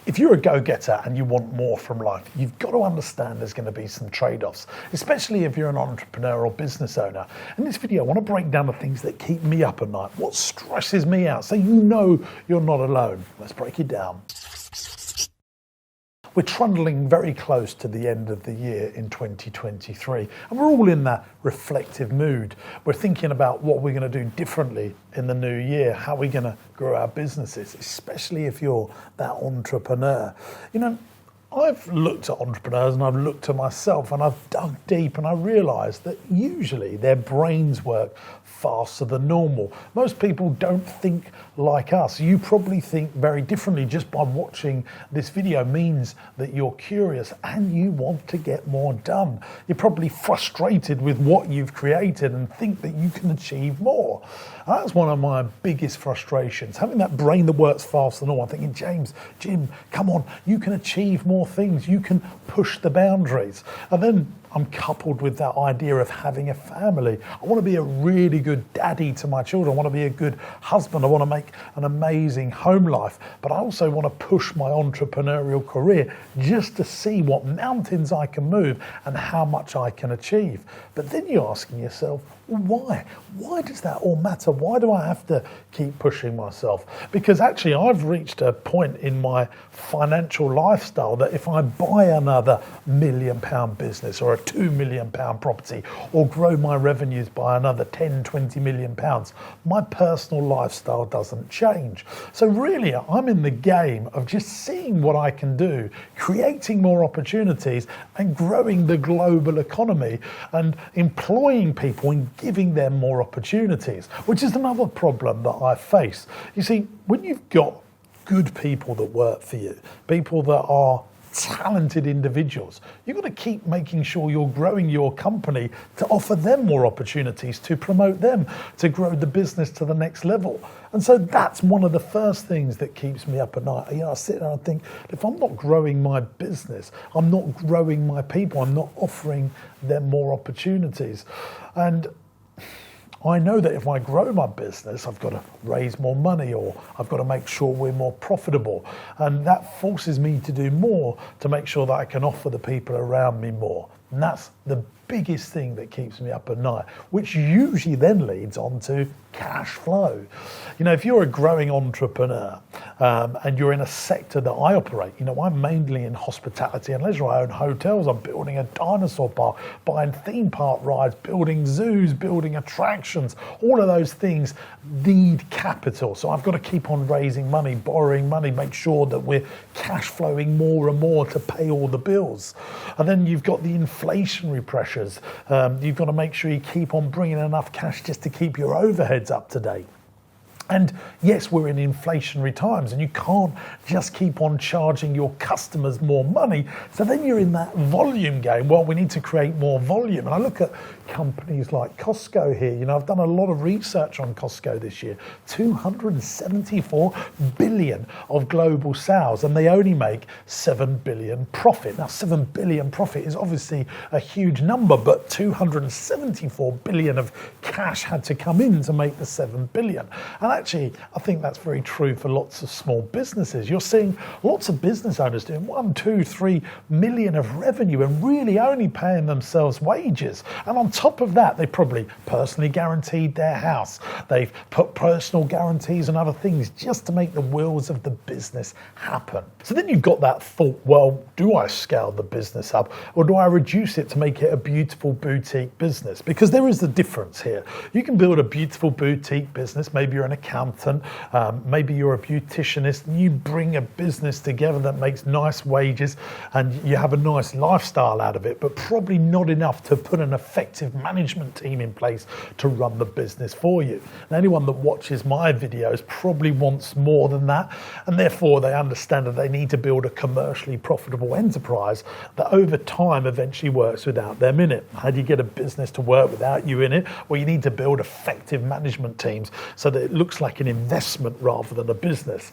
If you're a go-getter and you want more from life, you've got to understand there's going to be some trade-offs, especially if you're an entrepreneur or business owner. In this video, I want to break down the things that keep me up at night, what stresses me out, so you know you're not alone. Let's break it down. We're trundling very close to the end of the year in 2023, and we're all in that reflective mood. We're thinking about what we're going to do differently in the new year, how we're going to grow our businesses, especially if you're that entrepreneur. You know, I've looked at entrepreneurs and I've looked at myself and I've dug deep and I realised that usually their brains work faster than normal. Most people don't think like us. You probably think very differently. Just by watching this video means that you're curious and you want to get more done. You're probably frustrated with what you've created and think that you can achieve more. And that's one of my biggest frustrations, having that brain that works faster than normal. I'm thinking, James, Jim, come on, you can achieve more things. You can push the boundaries. And then I'm coupled with that idea of having a family. I want to be a really good daddy to my children. I want to be a good husband. I want to make an amazing home life. But I also want to push my entrepreneurial career just to see what mountains I can move and how much I can achieve. But then you're asking yourself, why? Why does that all matter? Why do I have to keep pushing myself? Because actually I've reached a point in my financial lifestyle that if I buy another £1 million business or a £2 million property or grow my revenues by another 10, 20 million pounds, my personal lifestyle doesn't change. So really I'm in the game of just seeing what I can do, creating more opportunities and growing the global economy and employing people and giving them more opportunities, which is another problem that I face. You see, when you've got good people that work for you, people that are talented individuals, you've got to keep making sure you're growing your company to offer them more opportunities, to promote them, to grow the business to the next level. And so that's one of the first things that keeps me up at night. You know, I sit there and think, if I'm not growing my business, I'm not growing my people, I'm not offering them more opportunities. And I know that if I grow my business, I've got to raise more money or I've got to make sure we're more profitable. And that forces me to do more to make sure that I can offer the people around me more. And that's the biggest thing that keeps me up at night, which usually then leads on to cash flow. You know, if you're a growing entrepreneur and you're in a sector that I operate, you know, I'm mainly in hospitality and leisure. I own hotels, I'm building a dinosaur park, buying theme park rides, building zoos, building attractions. All of those things need capital. So I've got to keep on raising money, borrowing money, make sure that we're cash flowing more and more to pay all the bills. And then you've got the inflationary pressures. You've got to make sure you keep on bringing enough cash just to keep your overheads up to date. And yes, we're in inflationary times and you can't just keep on charging your customers more money. So then you're in that volume game. Well, we need to create more volume. And I look at companies like Costco here. You know, I've done a lot of research on Costco this year. 274 billion of global sales and they only make 7 billion profit. Now, 7 billion profit is obviously a huge number, but 274 billion of cash had to come in to make the 7 billion. And actually, I think that's very true for lots of small businesses. You're seeing lots of business owners doing 1, 2, 3 million of revenue and really only paying themselves wages. And on top of that, they probably personally guaranteed their house. They've put personal guarantees and other things just to make the wheels of the business happen. So then you've got that thought, well, do I scale the business up or do I reduce it to make it a beautiful boutique business? Because there is a difference here. You can build a beautiful boutique business. Maybe you're an accountant, maybe you're a beauticianist, and you bring a business together that makes nice wages and you have a nice lifestyle out of it, but probably not enough to put an effective management team in place to run the business for you. And anyone that watches my videos probably wants more than that, and therefore they understand that they need to build a commercially profitable enterprise that over time eventually works without them in it. How do you get a business to work without you in it? Well, you need to build effective management teams so that it looks like an investment rather than a business.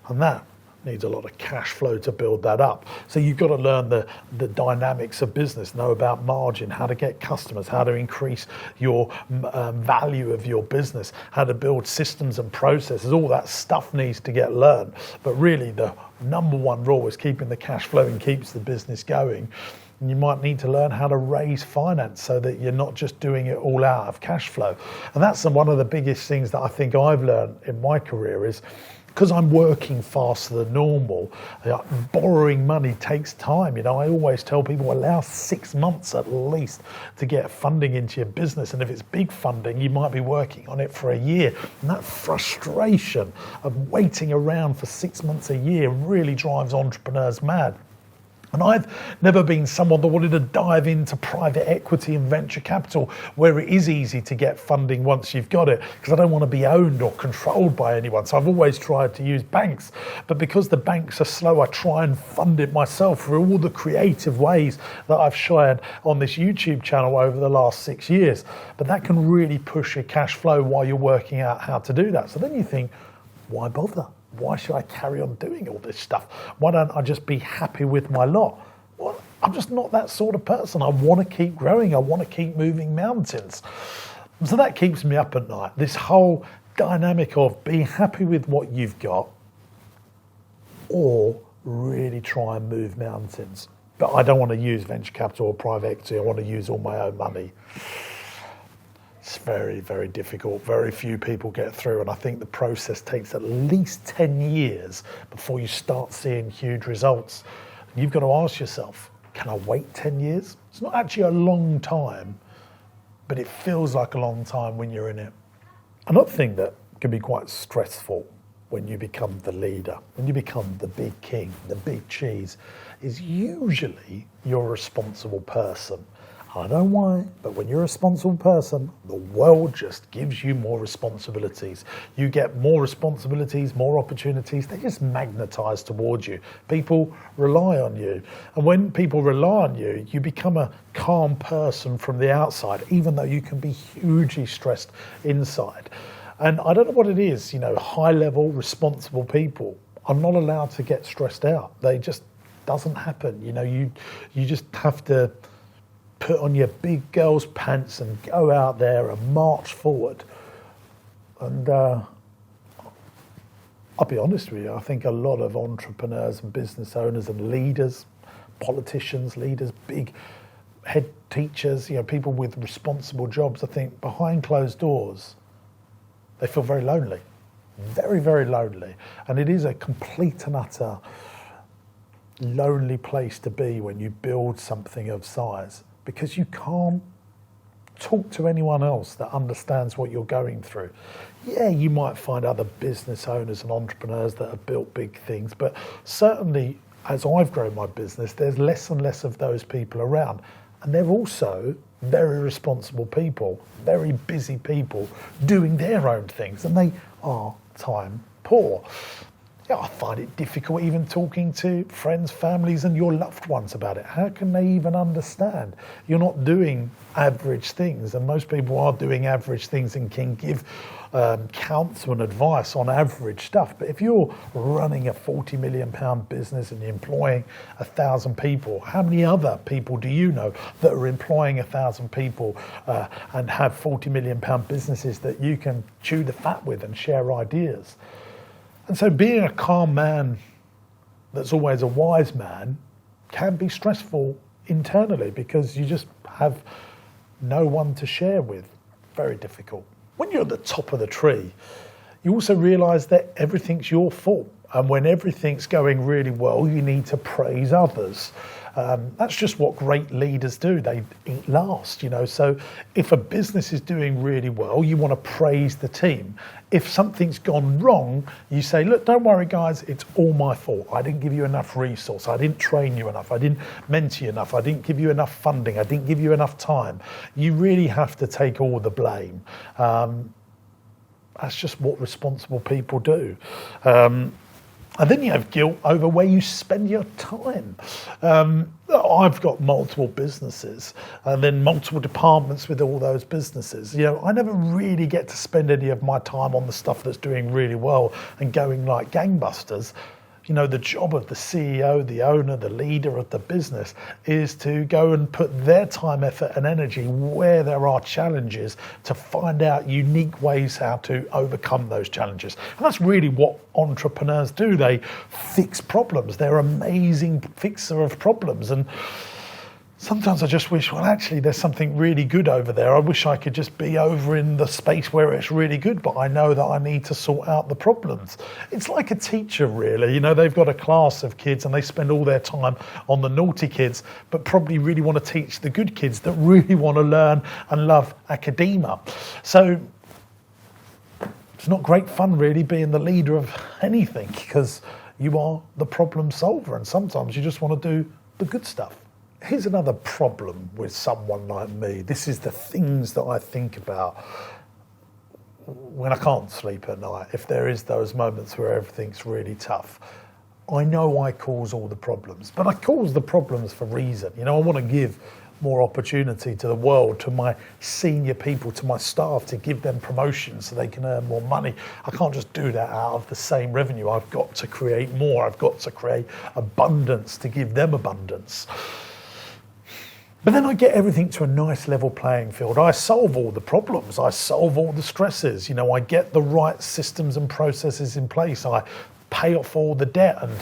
And that needs a lot of cash flow to build that up. So you've got to learn the dynamics of business, know about margin, how to get customers, how to increase your value of your business, how to build systems and processes. All that stuff needs to get learned. But really the number one rule is keeping the cash flow and keeps the business going. And you might need to learn how to raise finance so that you're not just doing it all out of cash flow. And that's one of the biggest things that I think I've learned in my career is because I'm working faster than normal, borrowing money takes time. I always tell people allow 6 months at least to get funding into your business. And if it's big funding, you might be working on it for a year. And that frustration of waiting around for 6 months a year really drives entrepreneurs mad. And I've never been someone that wanted to dive into private equity and venture capital where it is easy to get funding once you've got it, because I don't want to be owned or controlled by anyone. So I've always tried to use banks. But because the banks are slow, I try and fund it myself through all the creative ways that I've shared on this YouTube channel over the last 6 years. But that can really push your cash flow while you're working out how to do that. So then you think, why bother? Why should I carry on doing all this stuff? Why don't I just be happy with my lot? Well, I'm just not that sort of person. I want to keep growing. I want to keep moving mountains. So that keeps me up at night. This whole dynamic of being happy with what you've got or really try and move mountains. But I don't want to use venture capital or private equity. I want to use all my own money. It's very, very difficult. Very few people get through, and I think the process takes at least 10 years before you start seeing huge results. You've got to ask yourself, can I wait 10 years? It's not actually a long time, but it feels like a long time when you're in it. Another thing that can be quite stressful when you become the leader, when you become the big king, the big cheese, is usually you're a responsible person. I don't know why, but when you're a responsible person, the world just gives you more responsibilities. You get more responsibilities, more opportunities. They just magnetize towards you. People rely on you. And when people rely on you, you become a calm person from the outside, even though you can be hugely stressed inside. And I don't know what it is, high level, responsible people are not allowed to get stressed out. They just doesn't happen. You just have to put on your big girl's pants and go out there and march forward. And I'll be honest with you, I think a lot of entrepreneurs and business owners and leaders, politicians, leaders, big head teachers, people with responsible jobs, I think behind closed doors, they feel very lonely, very, very lonely. And it is a complete and utter lonely place to be when you build something of size, because you can't talk to anyone else that understands what you're going through. Yeah, you might find other business owners and entrepreneurs that have built big things, but certainly as I've grown my business, there's less and less of those people around. And they're also very responsible people, very busy people doing their own things, and they are time poor. Yeah, I find it difficult even talking to friends, families and your loved ones about it. How can they even understand? You're not doing average things, and most people are doing average things and can give counsel and advice on average stuff. But if you're running a £40 million business and you're employing 1,000 people, how many other people do you know that are employing 1,000 people and have £40 million businesses that you can chew the fat with and share ideas? And so being a calm man that's always a wise man can be stressful internally because you just have no one to share with. Very difficult. When you're at the top of the tree, you also realise that everything's your fault. And when everything's going really well, you need to praise others. That's just what great leaders do. They eat last, So if a business is doing really well, you want to praise the team. If something's gone wrong, you say, look, don't worry, guys, it's all my fault. I didn't give you enough resource. I didn't train you enough. I didn't mentor you enough. I didn't give you enough funding. I didn't give you enough time. You really have to take all the blame. That's just what responsible people do. And then you have guilt over where you spend your time. I've got multiple businesses and then multiple departments with all those businesses. I never really get to spend any of my time on the stuff that's doing really well and going like gangbusters. You know, the job of the CEO, the owner, the leader of the business is to go and put their time, effort and energy where there are challenges to find out unique ways how to overcome those challenges. And that's really what entrepreneurs do. They fix problems. They're amazing fixer of problems. And sometimes I just wish, well, actually, there's something really good over there. I wish I could just be over in the space where it's really good, but I know that I need to sort out the problems. It's like a teacher, really. You know, they've got a class of kids and they spend all their time on the naughty kids, but probably really want to teach the good kids that really want to learn and love academia. So it's not great fun, really, being the leader of anything, because you are the problem solver, and sometimes you just want to do the good stuff. Here's another problem with someone like me. This is the things that I think about when I can't sleep at night. If there is those moments where everything's really tough, I know I cause all the problems, but I cause the problems for a reason. You know, I want to give more opportunity to the world, to my senior people, to my staff, to give them promotions so they can earn more money. I can't just do that out of the same revenue. I've got to create more. I've got to create abundance to give them abundance. But then I get everything to a nice level playing field. I solve all the problems. I solve all the stresses. You know, I get the right systems and processes in place. I pay off all the debt and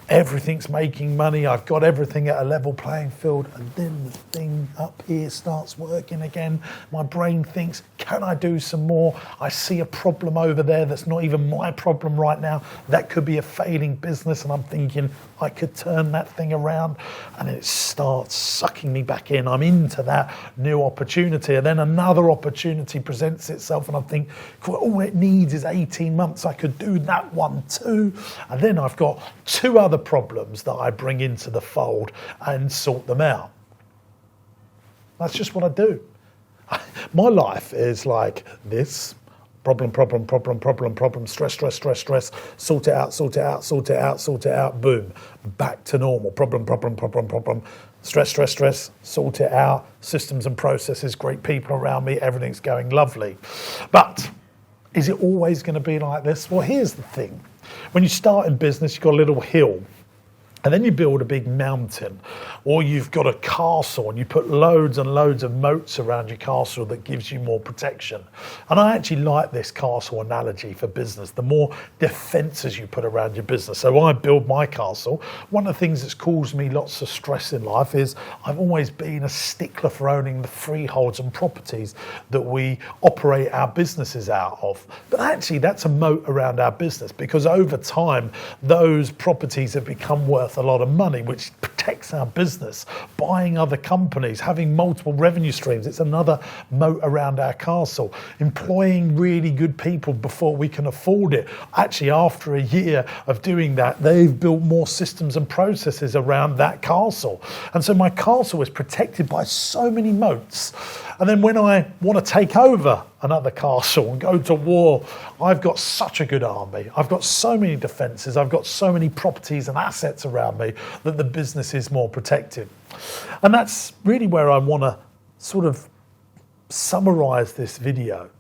everything's making money. I've got everything at a level playing field. And then the thing up here starts working again. My brain thinks, can I do some more? I see a problem over there that's not even my problem right now. That could be a failing business. And I'm thinking I could turn that thing around. And it starts sucking me back in. I'm into that new opportunity. And then another opportunity presents itself. And I think, all it needs is 18 months. I could do that one too. And then I've got two other problems that I bring into the fold and sort them out. That's just what I do. My life is like this: problem, stress, sort it out, boom, back to normal. Problem, stress, sort it out, systems and processes, great people around me, everything's going lovely. But is it always going to be like this? Well, here's the thing. When you start in business, you've got a little hill, and then you build a big mountain, or you've got a castle and you put loads and loads of moats around your castle that gives you more protection. And I actually like this castle analogy for business. The more defenses you put around your business. So I build my castle. One of the things that's caused me lots of stress in life is I've always been a stickler for owning the freeholds and properties that we operate our businesses out of. But actually that's a moat around our business, because over time those properties have become worth a lot of money, which protects our business. Buying other companies, having multiple revenue streams, it's another moat around our castle. Employing really good people before we can afford it. Actually, after a year of doing that, they've built more systems and processes around that castle. And so my castle is protected by so many moats. And then when I want to take over another castle and go to war, I've got such a good army. I've got so many defences. I've got so many properties and assets around me that the business is more protected. And that's really where I want to sort of summarise this video.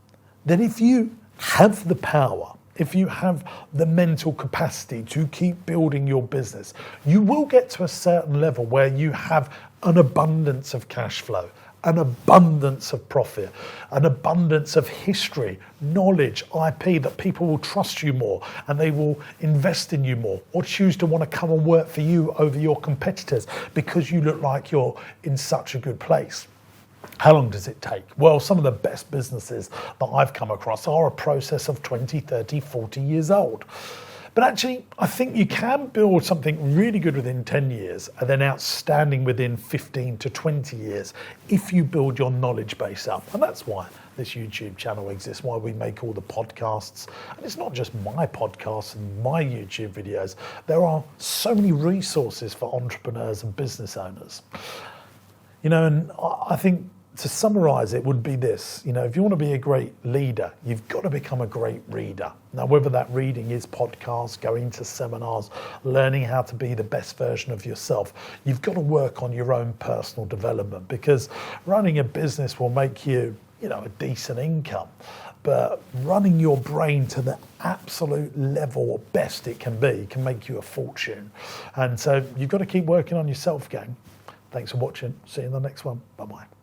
That if you have the power, if you have the mental capacity to keep building your business, you will get to a certain level where you have an abundance of cash flow, an abundance of profit, an abundance of history, knowledge, IP, that people will trust you more and they will invest in you more, or choose to want to come and work for you over your competitors because you look like you're in such a good place. How long does it take? Well, some of the best businesses that I've come across are a process of 20, 30, 40 years old. But actually, I think you can build something really good within 10 years and then outstanding within 15 to 20 years if you build your knowledge base up. And that's why this YouTube channel exists, why we make all the podcasts. And it's not just my podcasts and my YouTube videos. There are so many resources for entrepreneurs and business owners. You know, and I think to summarize it would be this: you know, if you want to be a great leader, you've got to become a great reader. Now, whether that reading is podcasts, going to seminars, learning how to be the best version of yourself, you've got to work on your own personal development, because running a business will make you a decent income. But running your brain to the absolute level or best it can be can make you a fortune. And so you've got to keep working on your self-game. Thanks for watching. See you in the next one. Bye-bye.